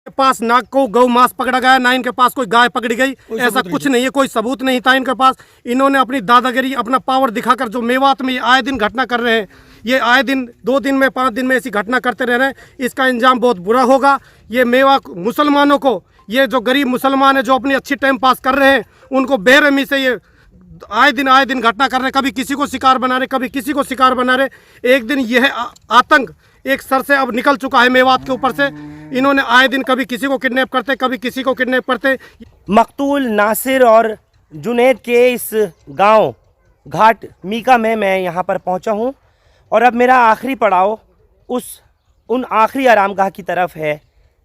के पास ना को गौ मांस पकड़ा गया, ना इनके पास कोई गाय पकड़ी गई, ऐसा कुछ नहीं है, कोई सबूत नहीं था इनके पास। इन्होंने अपनी दादागिरी, अपना पावर दिखाकर जो मेवात में आए दिन घटना कर रहे हैं, ये आए दिन 2 दिन में 5 दिन में ऐसी घटना करते रह रहे हैं, इसका अंजाम बहुत बुरा होगा। ये मेवा मुसलमानों को, ये जो गरीब मुसलमान है जो अपनी अच्छी टाइम पास कर रहे हैं, उनको बेरहमी से ये आए दिन घटना कर रहे हैं, कभी किसी को शिकार बना रहे, कभी किसी को शिकार बना रहे। एक दिन यह आतंक एक सर से अब निकल चुका है मेवात के ऊपर से। इन्होंने आए दिन कभी किसी को किडनैप करते, कभी किसी को किडनैप करते। मकतूल नासिर और जुनैद के इस गांव घाट मीका में मैं यहां पर पहुंचा हूं और अब मेरा आखिरी पड़ाव उन आखिरी आरामगाह की तरफ है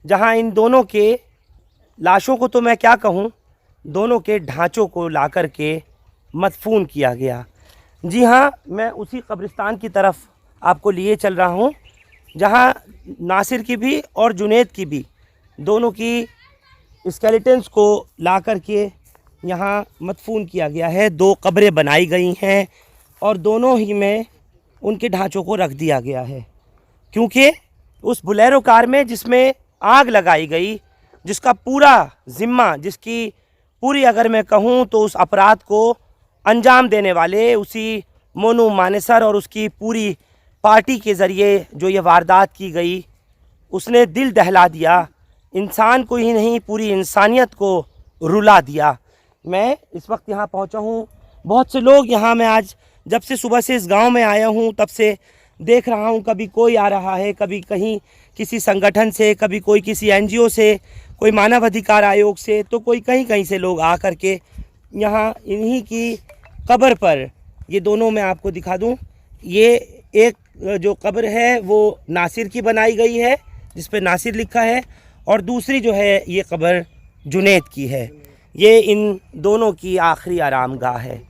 जहां इन दोनों के लाशों को, तो मैं क्या कहूं, दोनों के ढांचों को लाकर के मदफून किया गया। जी हाँ, मैं उसी कब्रिस्तान की तरफ आपको लिए चल रहा हूँ जहाँ नासिर की भी और जुनैद की भी, दोनों की स्केलेटन्स को ला कर के यहाँ मदफून किया गया है। 2 कब्रें बनाई गई हैं और दोनों ही में उनके ढांचों को रख दिया गया है, क्योंकि उस बोलेरो कार में जिसमें आग लगाई गई, जिसका पूरा ज़िम्मा, जिसकी पूरी अगर मैं कहूँ तो उस अपराध को अंजाम देने वाले उसी मोनू मानेसर और उसकी पूरी पार्टी के ज़रिए जो ये वारदात की गई, उसने दिल दहला दिया, इंसान को ही नहीं पूरी इंसानियत को रुला दिया। मैं इस वक्त यहाँ पहुँचा हूँ, बहुत से लोग यहाँ, मैं आज जब से सुबह से इस गांव में आया हूँ तब से देख रहा हूँ, कभी कोई आ रहा है, कभी कहीं किसी संगठन से, कभी कोई किसी NGO से, कोई मानव अधिकार आयोग से, तो कोई कहीं कहीं से लोग आ कर के यहाँ इन्हीं की कब्र पर, ये दोनों मैं आपको दिखा दूँ, ये एक जो कब्र है वो नासिर की बनाई गई है जिस पे नासिर लिखा है, और दूसरी जो है ये कब्र जुनैद की है। ये इन दोनों की आखिरी आरामगाह है।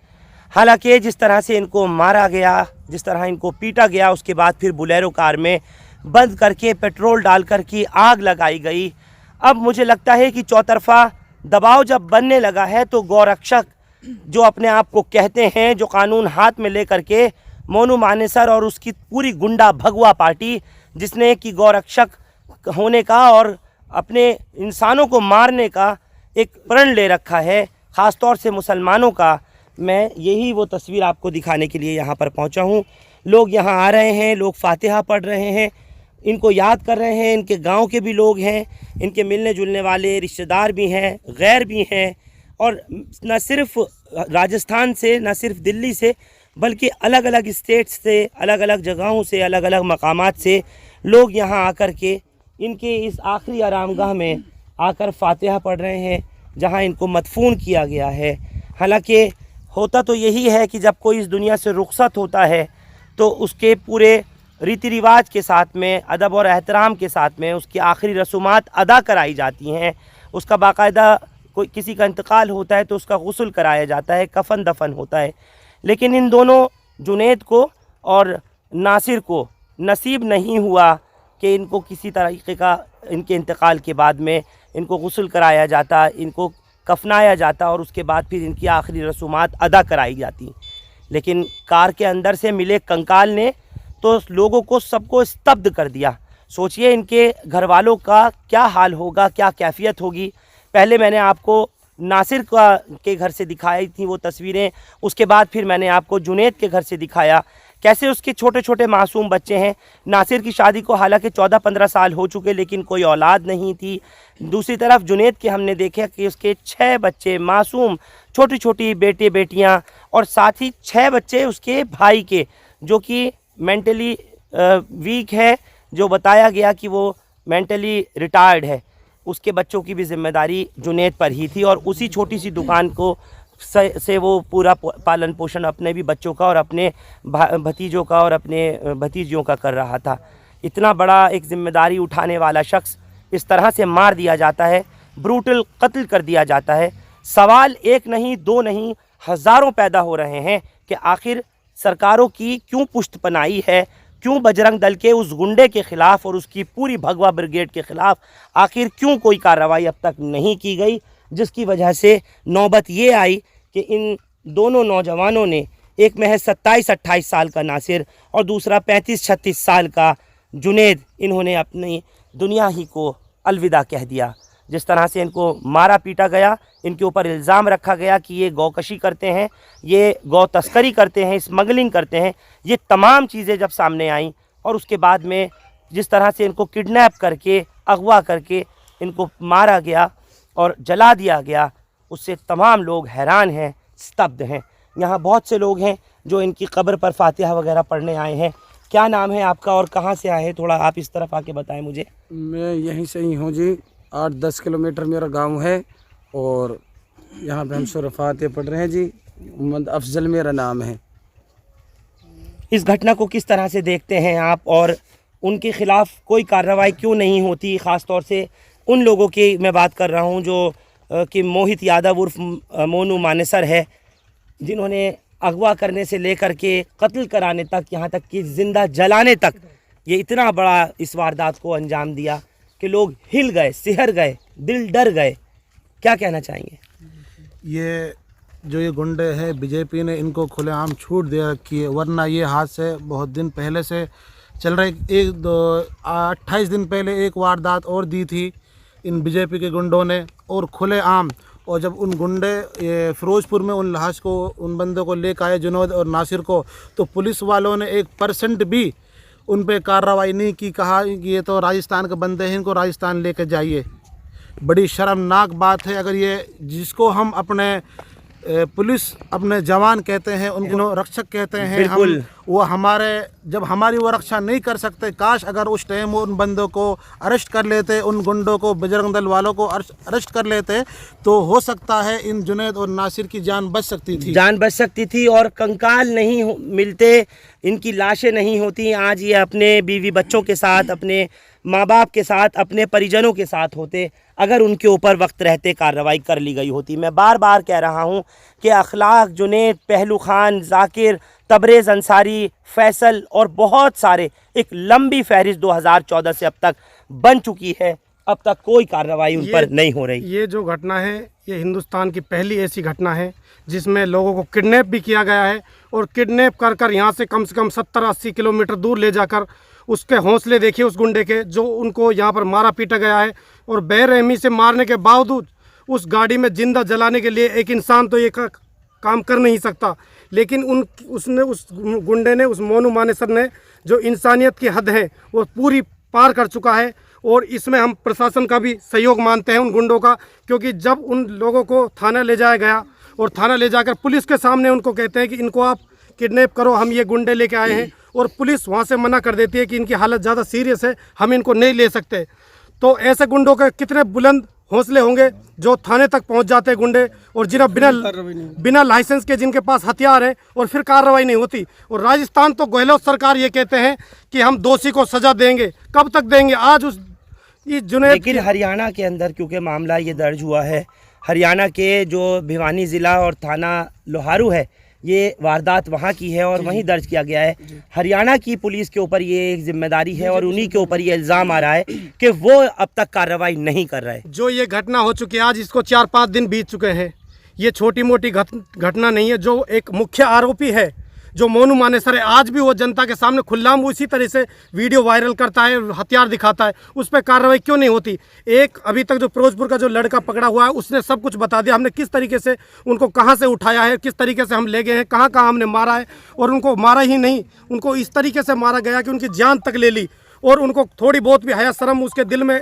हालांकि जिस तरह से इनको मारा गया, जिस तरह इनको पीटा गया, उसके बाद फिर बोलेरो कार में बंद करके पेट्रोल डाल कर के आग लगाई गई। अब मुझे लगता है कि चौतरफा दबाव जब बनने लगा है तो गौरक्षक जो अपने आप को कहते हैं, जो कानून हाथ में लेकर के मोनू मानेसर और उसकी पूरी गुंडा भगवा पार्टी, जिसने कि गौरक्षक होने का और अपने इंसानों को मारने का एक प्रण ले रखा है, ख़ास तौर से मुसलमानों का, मैं यही वो तस्वीर आपको दिखाने के लिए यहाँ पर पहुँचा हूँ। लोग यहाँ आ रहे हैं, लोग फातिहा पढ़ रहे हैं, इनको याद कर रहे हैं। इनके गांव के भी लोग हैं, इनके मिलने जुलने वाले रिश्तेदार भी हैं, गैर भी हैं, और न सिर्फ राजस्थान से, न सिर्फ दिल्ली से, बल्कि अलग अलग स्टेट्स से, अलग अलग जगहों से, अलग अलग मकामात से लोग यहाँ आकर के इनके इस आखिरी आरामगाह में आकर फातिहा पढ़ रहे हैं जहाँ इनको मदफून किया गया है। हालांकि होता तो यही है कि जब कोई इस दुनिया से रुखसत होता है तो उसके पूरे रीति रिवाज के साथ में, अदब और एहतराम के साथ में उसकी आखिरी रसूमात अदा कराई जाती हैं। उसका बाकायदा कोई किसी का इंतकाल होता है तो उसका गुस्ल कराया जाता है, कफन दफन होता है। लेकिन इन दोनों जुनैद को और नासिर को नसीब नहीं हुआ कि इनको किसी तरीके का, इनके इंतकाल के बाद में इनको गुस्ल कराया जाता, इनको कफनाया जाता और उसके बाद फिर इनकी आखिरी रसूमात अदा कराई जाती। लेकिन कार के अंदर से मिले कंकाल ने तो लोगों को, सबको स्तब्ध कर दिया। सोचिए इनके घर वालों का क्या हाल होगा, क्या कैफियत होगी। पहले मैंने आपको नासिर के घर से दिखाई थी वो तस्वीरें, उसके बाद फिर मैंने आपको जुनैद के घर से दिखाया, कैसे उसके छोटे छोटे मासूम बच्चे हैं। नासिर की शादी को हालांकि 14-15 साल हो चुके, लेकिन कोई औलाद नहीं थी। दूसरी तरफ जुनैद के हमने देखा कि उसके 6 बच्चे मासूम, छोटी छोटी बेटे बेटियां, और साथ ही 6 बच्चे उसके भाई के, जो कि मेंटली वीक है, जो बताया गया कि वो मेंटली रिटायर्ड है। उसके बच्चों की भी जिम्मेदारी जुनैद पर ही थी, और उसी छोटी सी दुकान को से वो पूरा पालन पोषण अपने भी बच्चों का और अपने भतीजों का और अपने भतीजियों का कर रहा था। इतना बड़ा एक जिम्मेदारी उठाने वाला शख्स इस तरह से मार दिया जाता है, ब्रूटल कत्ल कर दिया जाता है। सवाल एक नहीं, 2 नहीं, हज़ारों पैदा हो रहे हैं कि आखिर सरकारों की क्यों पुष्टपनाही है, क्यों बजरंग दल के उस गुंडे के ख़िलाफ़ और उसकी पूरी भगवा ब्रिगेड के ख़िलाफ़ आखिर क्यों कोई कार्रवाई अब तक नहीं की गई, जिसकी वजह से नौबत ये आई कि इन दोनों नौजवानों ने, एक महज 27-28 साल का नासिर और दूसरा 35-36 साल का जुनैद, इन्होंने अपनी दुनिया ही को अलविदा कह दिया। जिस तरह से इनको मारा पीटा गया, इनके ऊपर इल्ज़ाम रखा गया कि ये गौकशी करते हैं, ये गौ तस्करी करते हैं, स्मगलिंग करते हैं, ये तमाम चीज़ें जब सामने आईं और उसके बाद में जिस तरह से इनको किडनैप करके, अगवा करके इनको मारा गया और जला दिया गया, उससे तमाम लोग हैरान हैं, स्तब्ध हैं। यहाँ बहुत से लोग हैं जो इनकी कब्र पर फातिहा वगैरह पढ़ने आए हैं। क्या नाम है आपका और कहाँ से आए हैं? थोड़ा आप इस तरफ आके बताएं मुझे। मैं यहीं से ही हूँ जी, 8-10 किलोमीटर मेरा गांव है और यहाँ पे हम सूरह फातिहा पढ़ रहे हैं जी। मोहम्मद अफजल मेरा नाम है। इस घटना को किस तरह से देखते हैं आप और उनके ख़िलाफ़ कोई कार्रवाई क्यों नहीं होती? ख़ास तौर से उन लोगों की मैं बात कर रहा हूँ जो कि मोहित यादव उर्फ मोनू मानेसर है, जिन्होंने अगवा करने से लेकर के कत्ल कराने तक, यहाँ तक कि ज़िंदा जलाने तक ये इतना बड़ा इस वारदात को अंजाम दिया कि लोग हिल गए, सिहर गए, दिल डर गए। क्या कहना चाहेंगे? ये जो ये गुंडे हैं, बीजेपी ने इनको खुलेआम छूट दे रखी है, वरना ये हादसे बहुत दिन पहले से चल रहे। 28 दिन पहले एक वारदात और दी थी इन बीजेपी के गुंडों ने और खुलेआम। और जब उन गुंडे ये फिरोजपुर में उन लाश को, उन बंदों को लेकर आए, जुनैद और नासिर को, तो पुलिस वालों ने 1% भी उन पे कार्रवाई नहीं की। कहा कि ये तो राजस्थान के बंदे हैं, इनको राजस्थान लेकर जाइए। बड़ी शर्मनाक बात है। अगर ये जिसको हम अपने पुलिस अपने जवान कहते हैं, उनको रक्षक कहते हैं, हम वो हमारे जब हमारी वो रक्षा नहीं कर सकते, काश अगर उस टाइम उन बंदों को अरेस्ट कर लेते, उन गुंडों को, बजरंग दल वालों को अरेस्ट कर लेते, तो हो सकता है इन जुनैद और नासिर की जान बच सकती थी। जान बच सकती थी और कंकाल नहीं मिलते, इनकी लाशें नहीं होती। आज ये अपने बीवी बच्चों के साथ, अपने माँ बाप के साथ, अपने परिजनों के साथ होते, अगर उनके ऊपर वक्त रहते कार्रवाई कर ली गई होती। मैं बार बार कह रहा हूँ कि अखलाक, जुनैद, पहलू खान, जाकिर, तबरेज़ अंसारी, फैसल और बहुत सारे, एक लंबी फहरिस्त 2014 से अब तक बन चुकी है, अब तक कोई कार्रवाई उन पर नहीं हो रही। ये जो घटना है, ये हिंदुस्तान की पहली ऐसी घटना है जिसमें लोगों को किडनैप भी किया गया है और किडनैप कर कर यहाँ से कम 70-80 किलोमीटर दूर ले जाकर उसके हौसले देखिए उस गुंडे के, जो उनको यहाँ पर मारा पीटा गया है। और बेरहमी से मारने के बावजूद उस गाड़ी में जिंदा जलाने के लिए एक इंसान तो ये काम कर नहीं सकता, लेकिन उस गुंडे ने, उस मोनू मानेसर ने, जो इंसानियत की हद है वो पूरी पार कर चुका है। और इसमें हम प्रशासन का भी सहयोग मानते हैं उन गुंडों का, क्योंकि जब उन लोगों को थाना ले जाया गया और थाना ले जाकर पुलिस के सामने उनको कहते हैं कि इनको आप किडनैप करो, हम ये गुंडे लेके आए हैं, और पुलिस वहाँ से मना कर देती है कि इनकी हालत ज़्यादा सीरियस है, हम इनको नहीं ले सकते। तो ऐसे गुंडों के कितने बुलंद हौसले होंगे जो थाने तक पहुंच जाते हैं गुंडे, और जिन्हें बिना लाइसेंस के, जिनके पास हथियार है, और फिर कार्रवाई नहीं होती। और राजस्थान तो गहलोत सरकार ये कहते हैं कि हम दोषी को सजा देंगे, कब तक देंगे? आज उस जुनैद, लेकिन हरियाणा के अंदर क्योंकि मामला ये दर्ज हुआ है, हरियाणा के जो भिवानी ज़िला और थाना लोहारू है, ये वारदात वहाँ की है और वहीं दर्ज किया गया है। हरियाणा की पुलिस के ऊपर ये एक जिम्मेदारी है और उन्हीं के ऊपर ये इल्ज़ाम आ रहा है कि वो अब तक कार्रवाई नहीं कर रहे। जो ये घटना हो चुकी है, आज इसको 4-5 दिन बीत चुके हैं। ये छोटी मोटी घटना नहीं है। जो एक मुख्य आरोपी है, जो मोनू मानेसर है, आज भी वो जनता के सामने खुल्लाम उसी तरह से वीडियो वायरल करता है, हथियार दिखाता है। उस पर कार्रवाई क्यों नहीं होती? एक अभी तक जो फिरोजपुर का जो लड़का पकड़ा हुआ है, उसने सब कुछ बता दिया, हमने किस तरीके से उनको कहां से उठाया है, किस तरीके से हम ले गए हैं, कहां कहां हमने मारा है। और उनको मारा ही नहीं, उनको इस तरीके से मारा गया कि उनकी जान तक ले ली, और उनको थोड़ी बहुत भी हया शर्म, उसके दिल में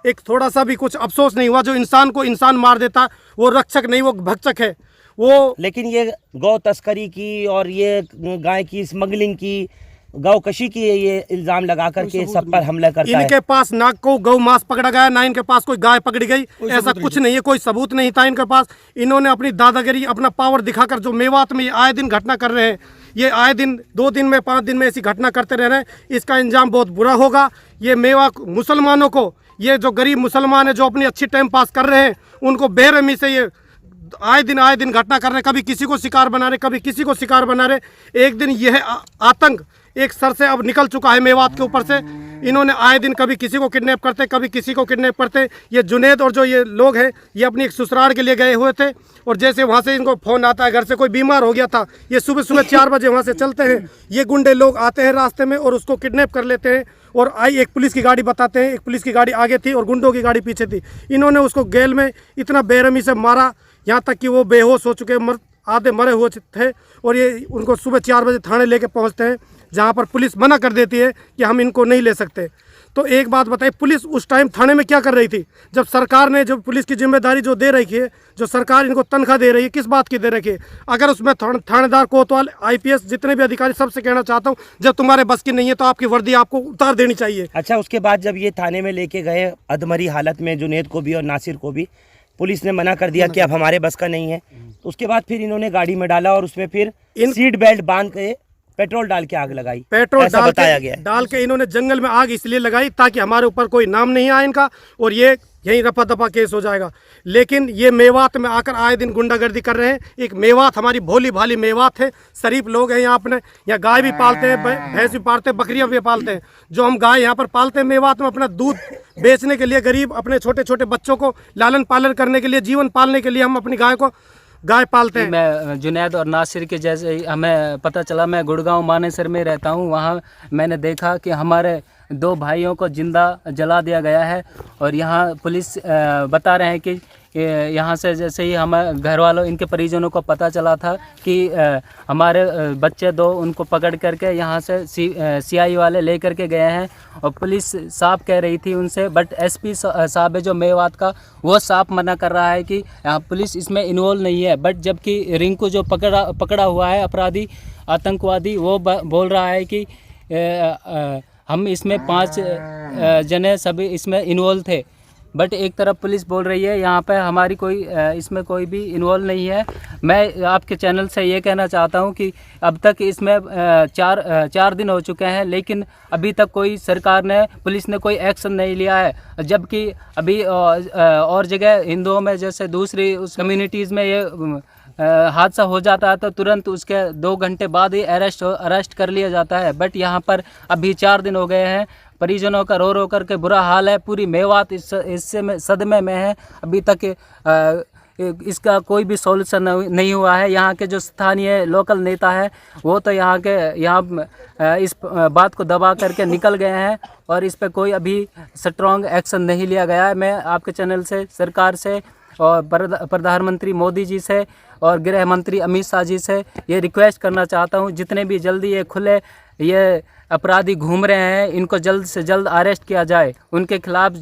एक थोड़ा सा भी कुछ अफसोस नहीं हुआ। जो इंसान को इंसान मार देता, वो रक्षक नहीं, वो भक्षक है वो। लेकिन ये गौ तस्करी की और ये गाय की स्मगलिंग की, गौकशी की ये इल्ज़ाम लगा करके सब पर हमला करता है। इनके पास ना को गौ मांस पकड़ा गया, ना इनके पास कोई गाय पकड़ी गई, ऐसा कुछ नहीं है, कोई सबूत नहीं था इनके पास। इन्होंने अपनी दादागिरी, अपना पावर दिखाकर जो मेवात में आए दिन घटना कर रहे हैं, ये आए दिन 2 दिन में, 5 दिन में ऐसी घटना करते रह रहे हैं, इसका अंजाम बहुत बुरा होगा। ये मेवा मुसलमानों को, ये जो गरीब मुसलमान है जो अपनी अच्छी टाइम पास कर रहे हैं, उनको बेरहमी से ये आए दिन घटना कर रहे हैं। कभी किसी को शिकार बना रहे, कभी किसी को शिकार बना रहे। एक दिन यह आतंक एक सर से अब निकल चुका है मेवात के ऊपर से। इन्होंने आए दिन कभी किसी को किडनैप करते, कभी किसी को किडनैप करते। ये जुनैद और जो ये लोग हैं ये अपनी एक ससुराल के लिए गए हुए थे, और जैसे वहाँ से इनको फ़ोन आता है घर से कोई बीमार हो गया था, ये सुबह सुबह 4 बजे वहाँ से चलते हैं। ये गुंडे लोग आते हैं रास्ते में और उसको किडनैप कर लेते हैं, और आई एक पुलिस की गाड़ी बताते हैं, एक पुलिस की गाड़ी आगे थी और गुंडों की गाड़ी पीछे थी। इन्होंने उसको गैल में इतना बेरहमी से मारा, यहाँ तक कि वो बेहोश हो चुके, आधे मरे हुए थे। और ये उनको सुबह 4 बजे थाने लेके पहुँचते हैं, जहाँ पर पुलिस मना कर देती है कि हम इनको नहीं ले सकते। तो एक बात बताइए, पुलिस उस टाइम थाने में क्या कर रही थी? जब सरकार ने जो पुलिस की जिम्मेदारी जो दे रही है, जो सरकार इनको तनख्वाह दे रही है, किस बात की दे रही है? अगर उसमें थानेदार, कोतवाल, IPS जितने भी अधिकारी, सबसे कहना चाहता हूँ, जब तुम्हारे बस की नहीं है तो आपकी वर्दी आपको उतार देनी चाहिए। अच्छा, उसके बाद जब ये थाने में लेके गए अधमरी हालत में जुनैद को भी और नासिर को भी, पुलिस ने मना कर दिया कि अब हमारे बस का नहीं है। तो उसके बाद फिर इन्होंने गाड़ी में डाला और उसमें फिर सीट बेल्ट बांध के पेट्रोल डाल के आग लगाई, पेट्रोल ऐसा बताया गया है। डाल के इन्होंने जंगल में आग इसलिए लगाई ताकि हमारे ऊपर कोई नाम नहीं आए इनका, और ये यहीं रफा दफा केस हो जाएगा। लेकिन ये मेवात में आकर आए दिन गुंडागर्दी कर रहे हैं। एक मेवात हमारी भोली भाली मेवात है, शरीफ लोग हैं यहाँ अपने, यहाँ गाय भी पालते हैं, भैंस भी पालते हैं, बकरियाँ भी पालते हैं। जो हम गाय यहाँ पर पालते हैं मेवात में, अपना दूध बेचने के लिए, गरीब अपने छोटे छोटे बच्चों को लालन पालन करने के लिए, जीवन पालने के लिए हम अपनी गाय पालते हैं। मैं जुनैद और नासिर के जैसे हमें पता चला, मैं गुड़गांव मानेसर में रहता हूँ, वहाँ मैंने देखा कि हमारे 2 भाइयों को जिंदा जला दिया गया है। और यहाँ पुलिस बता रहे हैं कि यहाँ से जैसे ही हमारे घर वालों, इनके परिजनों को पता चला था कि हमारे बच्चे 2 उनको पकड़ करके यहाँ से CI वाले ले करके गए हैं। और पुलिस साफ कह रही थी उनसे, बट SP साहब है जो मेवात का, वो साफ मना कर रहा है कि यहाँ पुलिस इसमें इन्वॉल्व नहीं है। बट जबकि रिंकू जो पकड़ा हुआ है अपराधी, आतंकवादी, वो बोल रहा है कि हम इसमें 5 जने सभी इसमें इन्वॉल्व थे। बट एक तरफ पुलिस बोल रही है यहाँ पे हमारी कोई इसमें कोई भी इन्वॉल्व नहीं है। मैं आपके चैनल से ये कहना चाहता हूँ कि अब तक इसमें 4 दिन हो चुके हैं, लेकिन अभी तक कोई सरकार ने, पुलिस ने कोई एक्शन नहीं लिया है। जबकि अभी और जगह हिंदुओं में जैसे दूसरी उस कम्युनिटीज़ में ये हादसा हो जाता है तो तुरंत उसके 2 घंटे बाद ही अरेस्ट कर लिया जाता है। बट यहाँ पर अभी 4 दिन हो गए हैं, परिजनों का रो रो करके बुरा हाल है। पूरी मेवात इससे में सदमे में है। अभी तक इसका कोई भी सॉल्यूशन नहीं हुआ है। यहाँ के जो स्थानीय लोकल नेता है वो तो यहाँ इस बात को दबा करके निकल गए हैं और इस पर कोई अभी स्ट्रॉन्ग एक्शन नहीं लिया गया है। मैं आपके चैनल से सरकार से और प्रधानमंत्री मोदी जी से और गृह मंत्री अमित शाह जी से ये रिक्वेस्ट करना चाहता हूँ, जितने भी जल्दी ये खुले ये अपराधी घूम रहे हैं, इनको जल्द से जल्द अरेस्ट किया जाए, उनके खिलाफ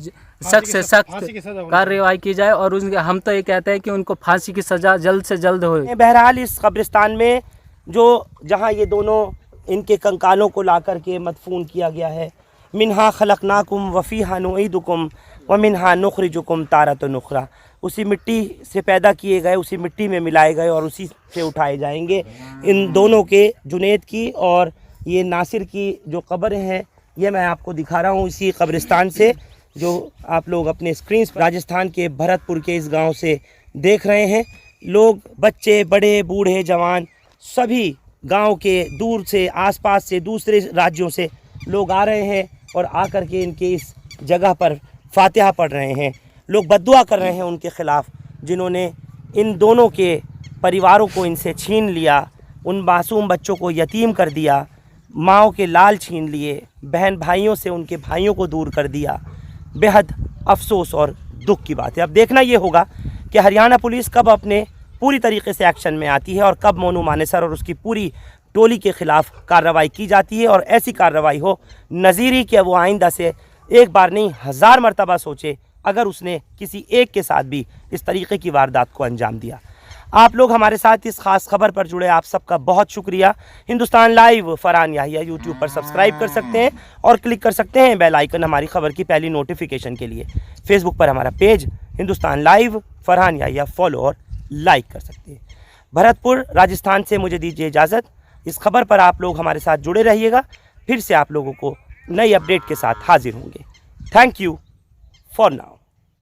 सख्त से सख्त कार्रवाई की जाए और हम तो ये कहते हैं कि उनको फांसी की सज़ा जल्द से जल्द हो। बहरहाल इस कब्रिस्तान में जहाँ ये दोनों इनके कंकालों को ला कर के मदफून किया गया है, मिन्हा खलकनाकुम वफ़ीहा नुईदुकुम व मिन्हा नुखरिजुकुम तारतन उखरा, उसी मिट्टी से पैदा किए गए, उसी मिट्टी में मिलाए गए और उसी से उठाए जाएंगे। इन दोनों के, जुनैद की और ये नासिर की जो कब्र हैं, ये मैं आपको दिखा रहा हूँ इसी कब्रिस्तान से, जो आप लोग अपने स्क्रीन पर राजस्थान के भरतपुर के इस गांव से देख रहे हैं। लोग, बच्चे, बड़े, बूढ़े, जवान, सभी गांव के दूर से, आसपास से, दूसरे राज्यों से लोग आ रहे हैं और आकर के इनके इस जगह पर फातिहा पढ़ रहे हैं। लोग बद्दुआ कर रहे हैं उनके ख़िलाफ़, जिन्होंने इन दोनों के परिवारों को इनसे छीन लिया, उन मासूम बच्चों को यतीम कर दिया, माँओं के लाल छीन लिए, बहन भाइयों से उनके भाइयों को दूर कर दिया। बेहद अफसोस और दुख की बात है। अब देखना ये होगा कि हरियाणा पुलिस कब अपने पूरी तरीके से एक्शन में आती है और कब मोनू मानेसर और उसकी पूरी टोली के ख़िलाफ़ कार्रवाई की जाती है और ऐसी कार्रवाई हो नज़ीरी कि वो आइंदा से एक बार नहीं 1000 मरतबा सोचे अगर उसने किसी एक के साथ भी इस तरीके की वारदात को अंजाम दिया। आप लोग हमारे साथ इस खास खबर पर जुड़े, आप सबका बहुत शुक्रिया। हिंदुस्तान लाइव फरहान याहिया यूट्यूब पर सब्सक्राइब कर सकते हैं और क्लिक कर सकते हैं बेल आइकन हमारी खबर की पहली नोटिफिकेशन के लिए। फेसबुक पर हमारा page Hindustan live Farhan Yahya follow और लाइक कर सकते हैं। भरतपुर राजस्थान से मुझे दीजिए इजाज़त। इस खबर पर आप लोग हमारे साथ जुड़े रहिएगा, फिर से आप लोगों को नई अपडेट के साथ हाजिर होंगे। Thank you for now.